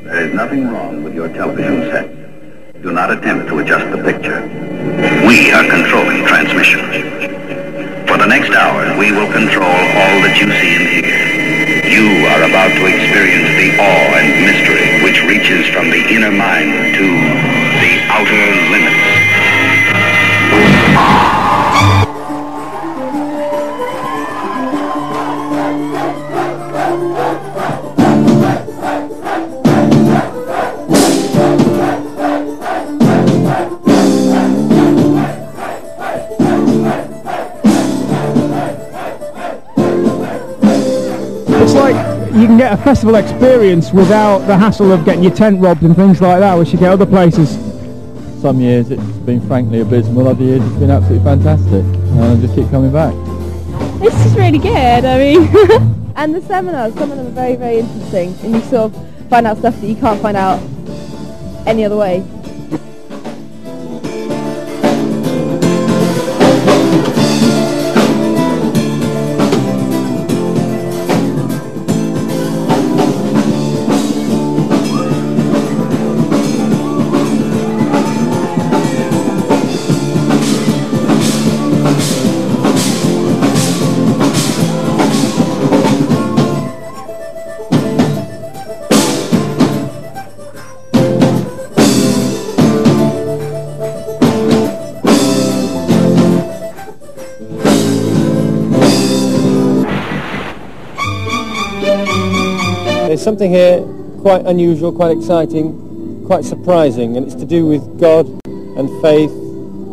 There is nothing wrong with your television set. Do not attempt to adjust the picture. We are controlling transmission. For the next hour, we will control all that you see and hear. You are about to experience the awe and mystery which reaches from the inner mind to the outer limits. It's like you can get a festival experience without the hassle of getting your tent robbed and things like that, which you get other places. Some years it's been frankly abysmal, other years it's been absolutely fantastic, and I just keep coming back. It's just really good, I mean. And the seminars, some of them are very, very interesting, and you sort of find out stuff that you can't find out any other way. There's something here quite unusual, quite exciting, quite surprising, and it's to do with God and faith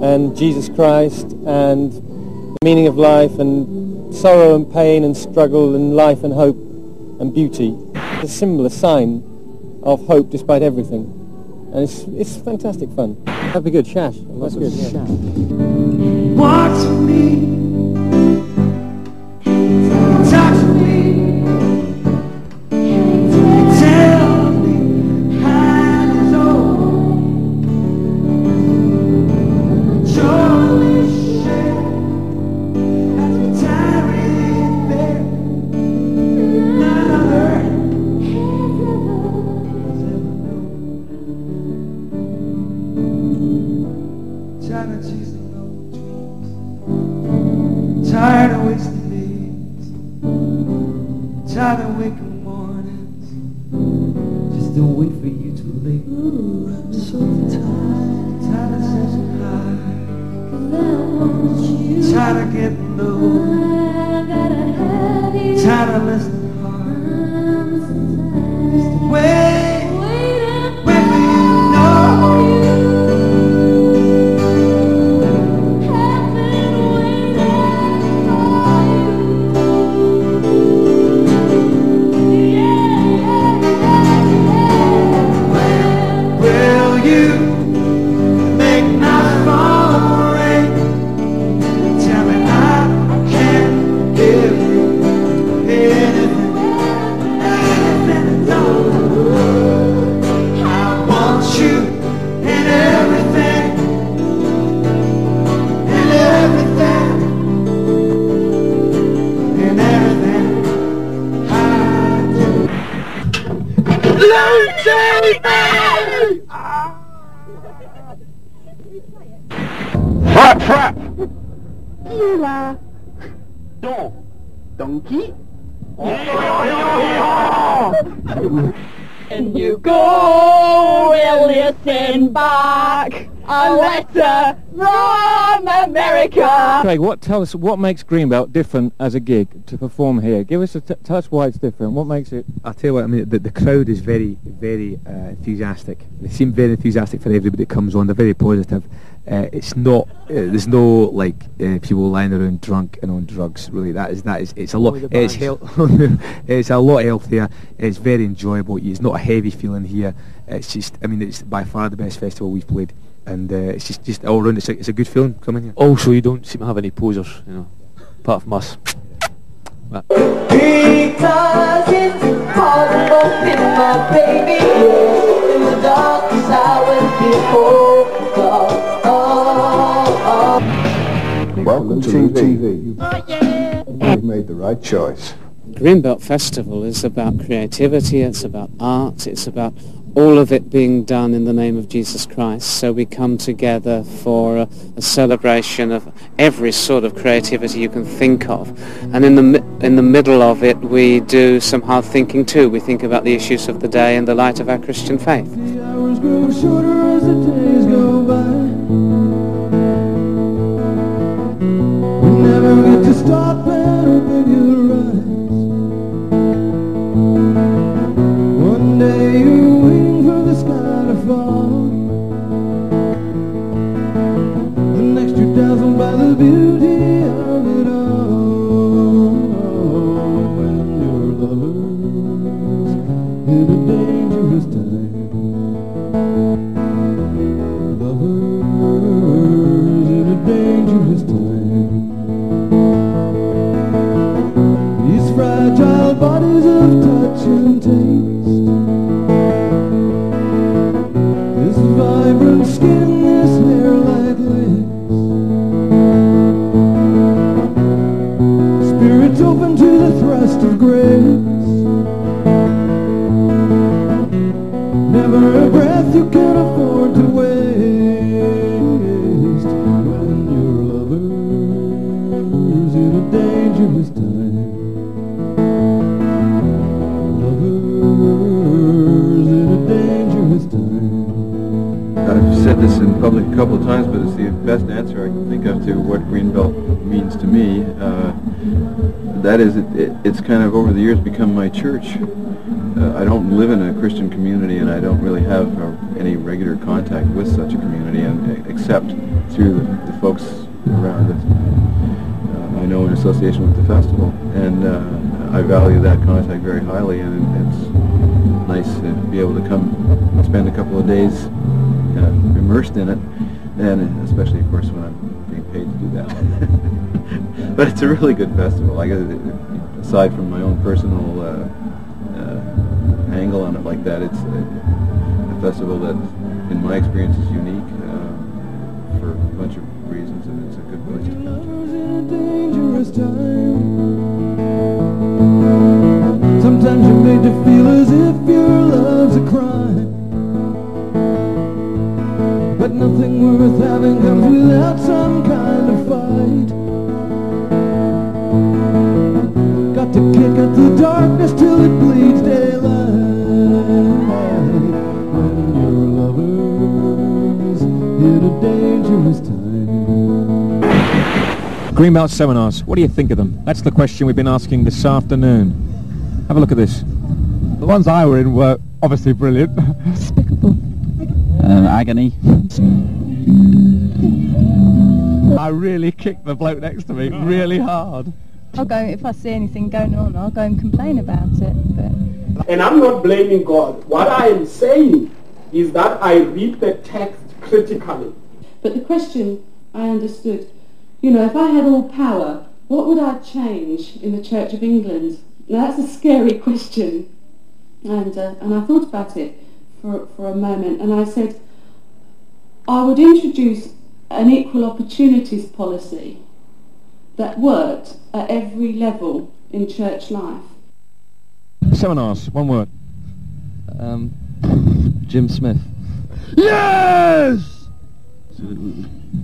and Jesus Christ and the meaning of life and sorrow and pain and struggle and life and hope and beauty. It's a symbol, a sign of hope despite everything, and it's fantastic fun. That'd be good, SHASH. That's good. Yeah. Walk to me. Tired of wasting days, tired of waking mornings, just to wait for you to leave. Ooh, I'm so tired, tired of sitting high, 'cause I want you. Tired of getting low, I gotta have you. Tired of listening hard, just to wait for you to know. LooTV! Frap, frap! Eula! Don! Donkey? And you go, we'll listen back. A letter from America. Craig, tell us what makes Greenbelt different as a gig to perform here? Give us tell us why it's different. What makes it? I'll tell you what, I mean, the crowd is very, very enthusiastic. They seem very enthusiastic for everybody that comes on. They're very positive. It's not, there's no like people lying around drunk and on drugs. Really, it's a lot. It's it's a lot healthier. It's very enjoyable. It's not a heavy feeling here. It's just, I mean, it's by far the best festival we've played. And it's just all around, it's a good feeling coming here. Also, you don't seem to have any posers, you know, apart from us. Because it's all up in my baby, in the dark hours before dawn. Welcome to LooTV. You've made the right choice. Greenbelt Festival is about creativity, it's about art, it's about all of it being done in the name of Jesus Christ. So we come together for a celebration of every sort of creativity you can think of. And in the middle of it, we do some hard thinking too. We think about the issues of the day in the light of our Christian faith. The hours grow shorter as the days go by. We never get to stop and open your eyes. One day you're waiting for the sky to fall. The next you're dazzled by the beauty of it all. When you're lovers in a dangerous time. Lovers in a dangerous time. These fragile bodies of touch and taste. This vibrant skin, this hair like lace. Spirits open to the thrust of grace. Never a breath you can afford to waste. When you're lovers in a dangerous time. Lovers in a dangerous time. I've said this in public a couple of times, but it's the best answer I can think of to what Greenbelt means to me. That is, it's kind of over the years become my church. I don't live in a Christian community, and I don't really have any regular contact with such a community, and except through the folks around that I know in association with the festival. And I value that contact very highly, and it's nice to be able to come and spend a couple of days immersed in it, and especially, of course, when I'm being paid to do that. But it's a really good festival. Aside from my own personal angle on it like that, it's a festival that, in my experience, is unique for a bunch of reasons, and it's a good place to come to. Sometimes you're made to feel as if your love's a crime, but nothing worth having comes without some kind of fight. Got to kick at the darkness till it bleeds daylight. When you're lovers in a dangerous time. Greenbelt seminars, what do you think of them? That's the question we've been asking this afternoon. Have a look at this. The ones I were in were obviously brilliant. Despicable. Agony. I really kicked the bloke next to me really hard. I'll go, if I see anything going on, I'll go and complain about it. But And I'm not blaming God. What I am saying is that I read the text critically. But the question I understood, if I had all power, what would I change in the Church of England? Now that's a scary question. And I thought about it for a moment, and I said, I would introduce an equal opportunities policy that worked at every level in church life. Seminars, one word. Jim Smith. Yes!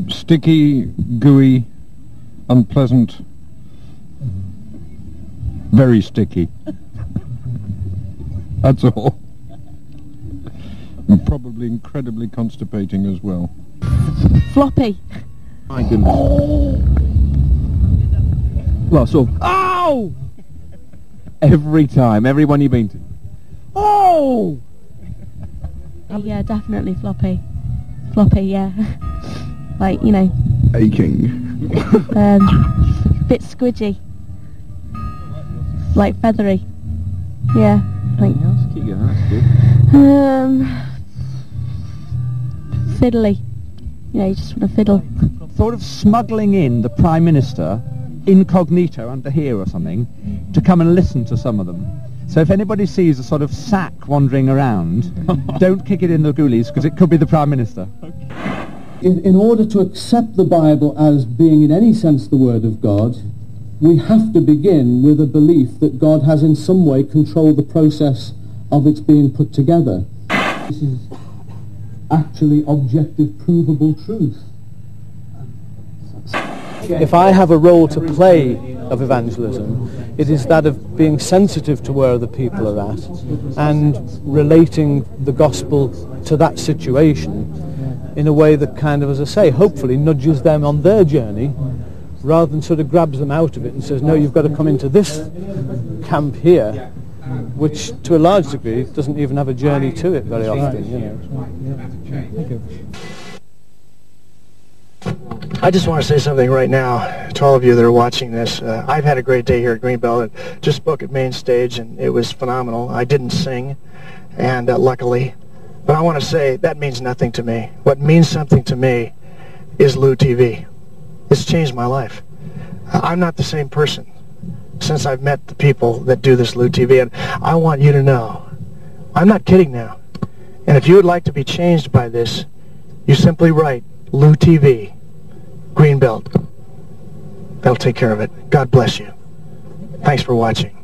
Sticky, gooey, unpleasant, very sticky. That's all. And probably incredibly constipating as well. floppy. My goodness. Well, sort of. Oh! Every time, everyone you've been to. Oh! Yeah, definitely floppy. Floppy, yeah. Like, Aching. bit squidgy. Like feathery. Yeah. Anything else? Keep going, that's good. Fiddly. You just want to fiddle. Sort of smuggling in the Prime Minister incognito under here or something to come and listen to some of them. So if anybody sees a sort of sack wandering around, don't kick it in the ghoulies because it could be the Prime Minister. In order to accept the Bible as being in any sense the Word of God, we have to begin with a belief that God has in some way controlled the process of its being put together. This is actually objective, provable truth. If I have a role to play of evangelism, it is that of being sensitive to where other people are at and relating the gospel to that situation in a way that kind of, as I say, hopefully nudges them on their journey rather than sort of grabs them out of it and says, no, you've got to come into this camp here, which to a large degree doesn't even have a journey to it very often. You know. Thank you. I just want to say something right now to all of you that are watching this. I've had a great day here at Greenbelt. I just spoke at main stage, and it was phenomenal. I didn't sing, and luckily. But I want to say that means nothing to me. What means something to me is LooTV. It's changed my life. I'm not the same person since I've met the people that do this LooTV, and I want you to know, I'm not kidding now. And if you would like to be changed by this, you simply write LooTV, Greenbelt. That'll take care of it. God bless you. Thanks for watching.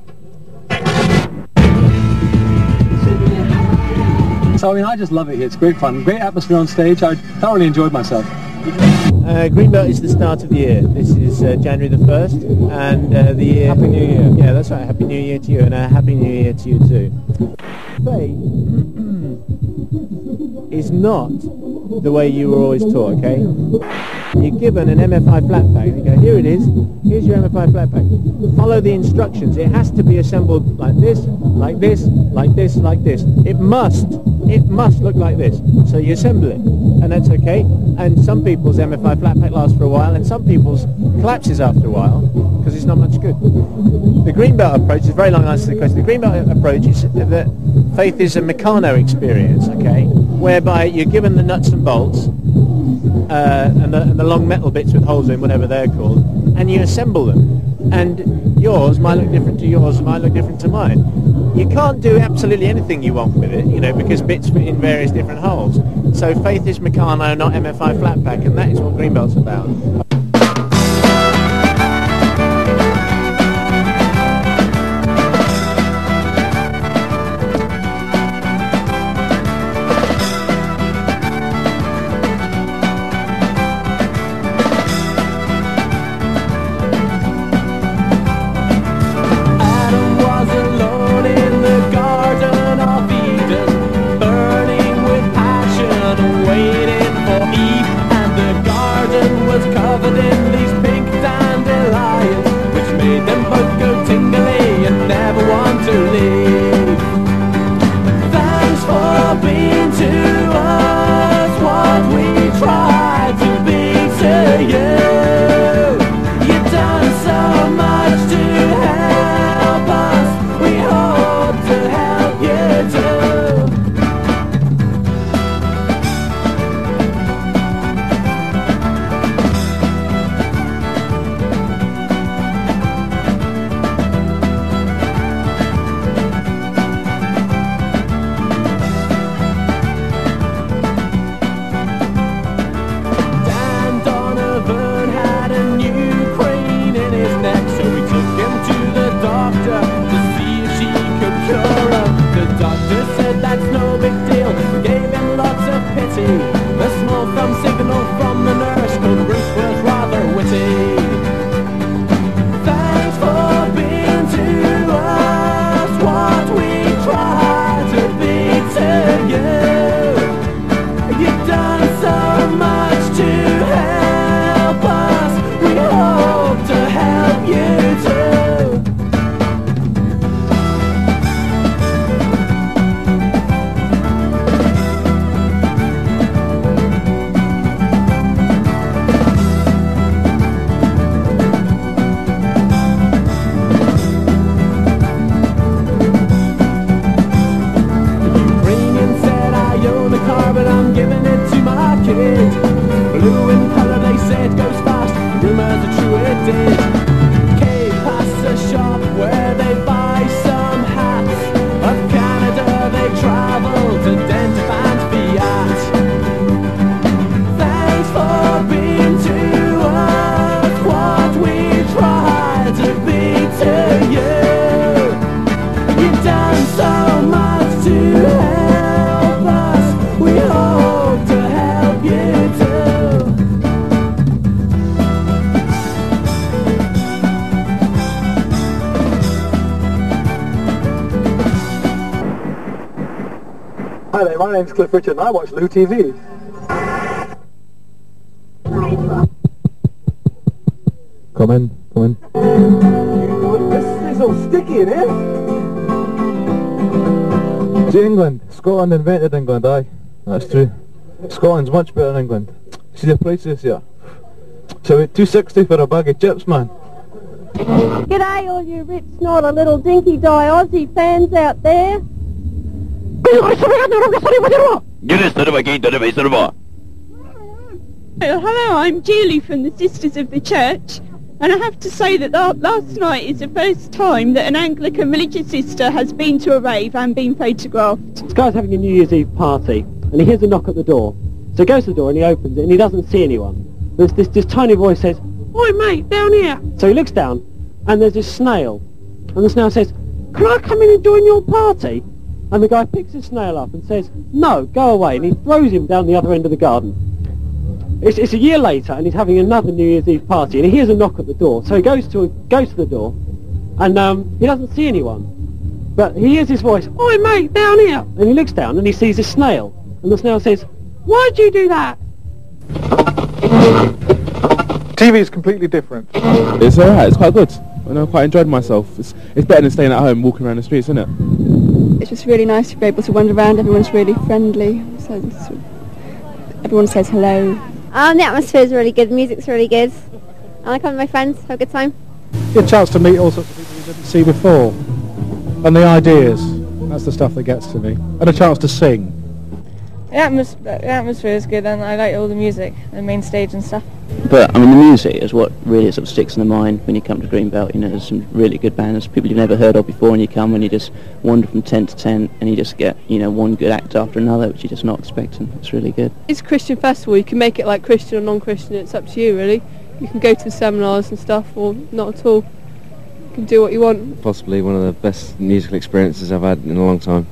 So, I mean, I just love it here. It's great fun. Great atmosphere on stage. I thoroughly enjoyed myself. Greenbelt is the start of the year. This is January the 1st, and the year... Happy New Year. Yeah, that's right. Happy New Year to you, and a Happy New Year to you too. Faith is not the way you were always taught, okay? You're given an MFI flat pack, and you go, here it is, here's your MFI flat pack. Follow the instructions. It has to be assembled like this, like this, like this, like this. It must look like this. So you assemble it, and that's okay. And some people's MFI flat pack lasts for a while, and some people's collapses after a while, because it's not much good. The Greenbelt approach is a very long answer to the question. The Greenbelt approach is that faith is a Meccano experience, okay, whereby you're given the nuts and bolts, and the long metal bits with holes in, whatever they're called, and you assemble them. And yours might look different to yours, might look different to mine. You can't do absolutely anything you want with it, you know, because bits fit in various different holes. So faith is Meccano, not MFI flat pack, and that is what Greenbelt's about. You've done so much to help us. Hi there, my name's Cliff Richard and I watch LooTV. Come in. This is all sticky in here. See, England. Scotland invented England, aye. That's true. Scotland's much better than England. See the prices here. So $2.60 for a bag of chips, man. G'day all you rich, not a little dinky-die Aussie fans out there. Hello, I'm Julie from the Sisters of the Church, and I have to say that last night is the first time that an Anglican religious sister has been to a rave and been photographed. This guy's having a New Year's Eve party, and he hears a knock at the door. So he goes to the door and he opens it, and he doesn't see anyone. This tiny voice says, "Oi mate, down here." So he looks down, and there's this snail, and the snail says, "Can I come in and join your party?" And the guy picks the snail up and says, "No, go away," and he throws him down the other end of the garden. It's a year later, and he's having another New Year's Eve party, and he hears a knock at the door. So he goes to the door, and he doesn't see anyone, but he hears his voice, "Oi mate, down here," and he looks down and he sees a snail, and the snail says, "Why'd you do that?" TV is completely different. It's alright, it's quite good. I quite enjoyed myself. It's better than staying at home walking around the streets, isn't it? It's just really nice to be able to wander around. Everyone's really friendly. So everyone says hello. The atmosphere is really good, the music's really good. And I come with my friends, have a good time. Get a chance to meet all sorts of people you didn't see before. And the ideas, that's the stuff that gets to me. And a chance to sing. The atmosphere is good, and I like all the music, the main stage and stuff. But I mean, the music is what really sort of sticks in the mind when you come to Greenbelt. You know, there's some really good bands, people you've never heard of before, and you come and you just wander from tent to tent, and you just get, you know, one good act after another, which you're just not expecting. It's really good. It's a Christian festival. You can make it like Christian or non-Christian. It's up to you, really. You can go to the seminars and stuff, or not at all. You can do what you want. Possibly one of the best musical experiences I've had in a long time.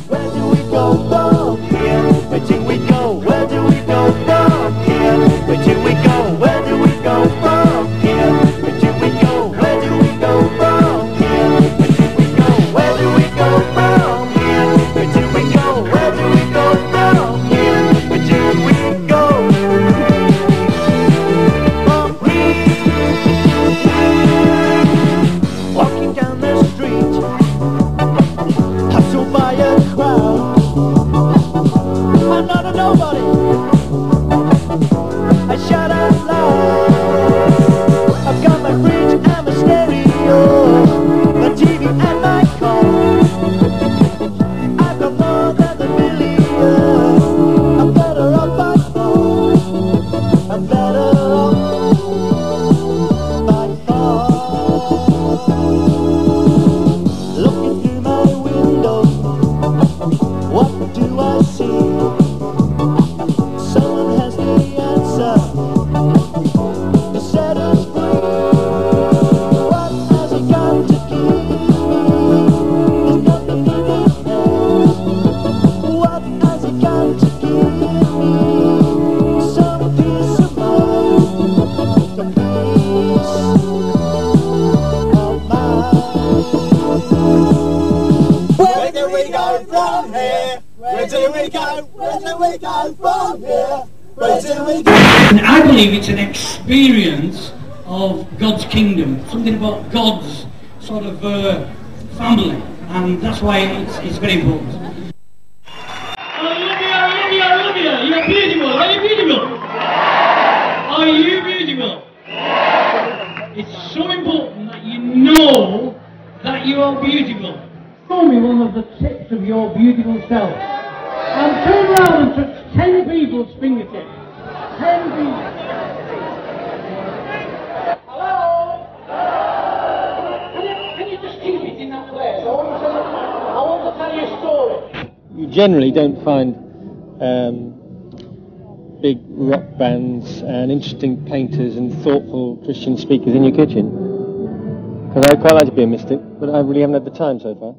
Where do we go from here? Where do we go? Where do we go from here? Where do we go? Where do we go from here? Where do we go? Where do we go from here? Where do we go? Where do we go from here? Where do we go? Where do we go from here? Where do we go from here? Walking down the street, hustled by a crowd. I'm not a nobody. I shout out loud. I've got my fridge and my stereo, my TV and my car. I've got more than a million. I'm better off by far. I'm better off by far. Looking through my window, what do I see? Someone has the answer to set us free. What has he got to give me? There's nothing he has. What has he got to give me? Some peace of mind, some peace of mind. Where do we go from here? Where do we go? Where do we go from here? Where do we go? And I believe it's an experience of God's kingdom, something about God's sort of family, and that's why it's very important. Olivia, you're beautiful. Are you beautiful? Are you beautiful? It's so important that you know that you are beautiful. Show me one of the tips of your beautiful self. And turn around and touch 10 people's fingertips. 10 people. Hello? Can you just keep it in that place? I want to tell you a story. You generally don't find big rock bands and interesting painters and thoughtful Christian speakers in your kitchen. Because I'd quite like to be a mystic, but I really haven't had the time so far.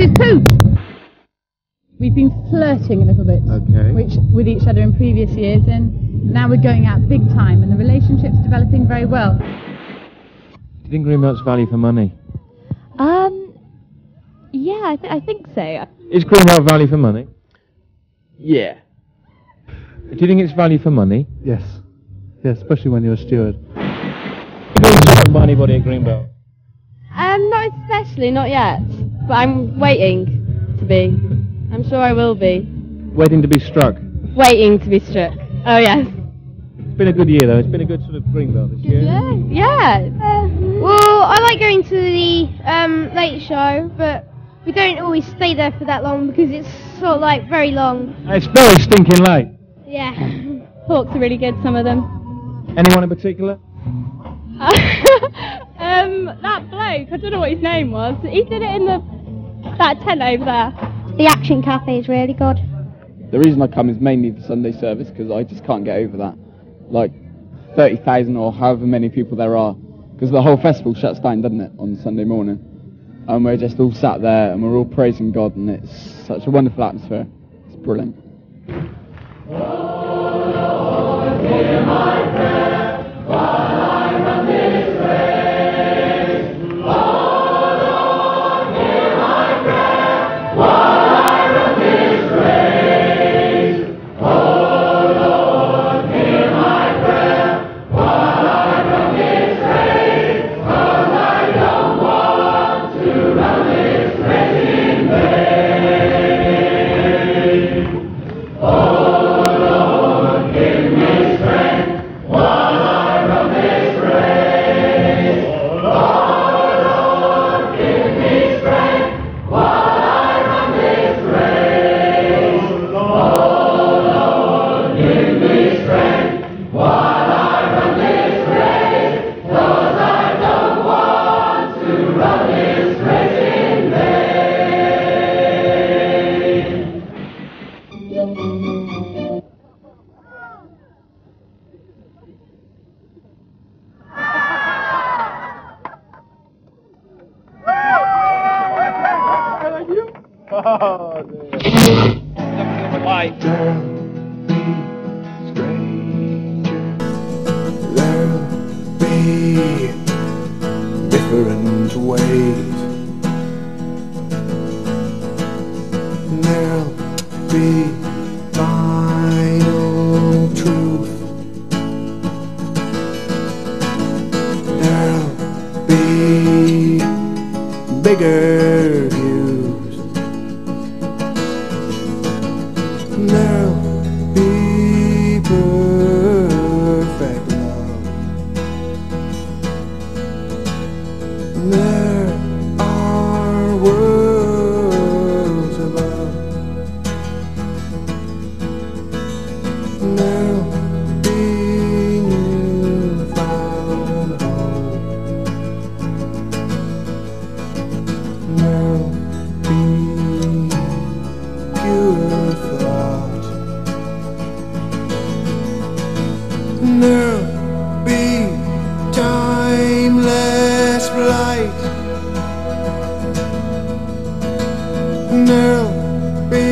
is poop. We've been flirting a little bit with each other in previous years, and now we're going out big time, and the relationship's developing very well. Do you think Greenbelt's value for money? Yeah, I think so. Is Greenbelt value for money? Yeah. Do you think it's value for money? Yes. Yes, especially when you're a steward. You don't talk by anybody at Greenbelt? Not especially, not yet. But I'm waiting to be. I'm sure I will be. Waiting to be struck? Waiting to be struck. Oh, yes. It's been a good year, though. It's been a good sort of Greenbelt this year. Yeah. Well, I like going to the late show, but we don't always stay there for that long because it's sort of like very long. It's very stinking late. Yeah. Talks are really good, some of them. Anyone in particular? That bloke, I don't know what his name was. He did it in that tent over there. The Action Cafe is really good. The reason I come is mainly the Sunday service because I just can't get over that. Like 30,000 or however many people there are, because the whole festival shuts down, doesn't it, on Sunday morning? And we're just all sat there and we're all praising God, and it's such a wonderful atmosphere. It's brilliant. Different ways. There'll be final truth. There'll be bigger views. There'll be perfect love. There are worlds above. There'll be newfound hope. There'll be pure thought. There'll be timeless flight. There'll be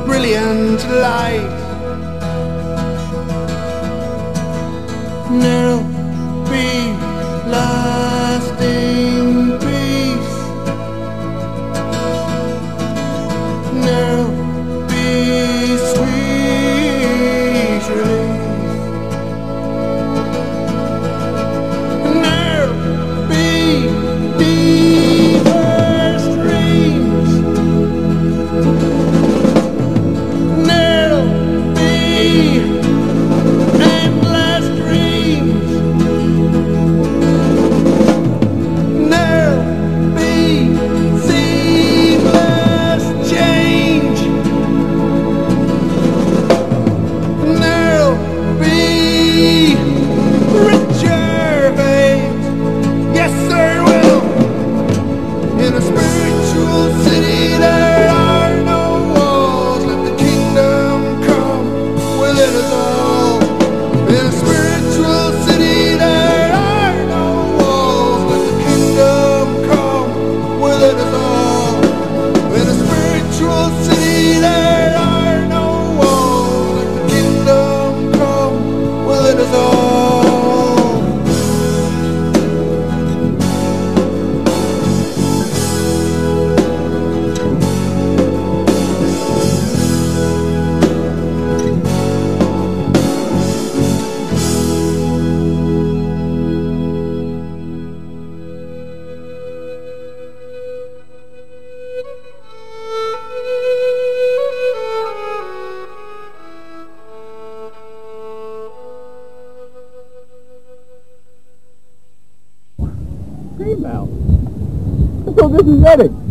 brilliant light. There'll be lasting peace. There'll be sweet relief. There'll be deeper streams. There'll be endless dreams. bloody ready.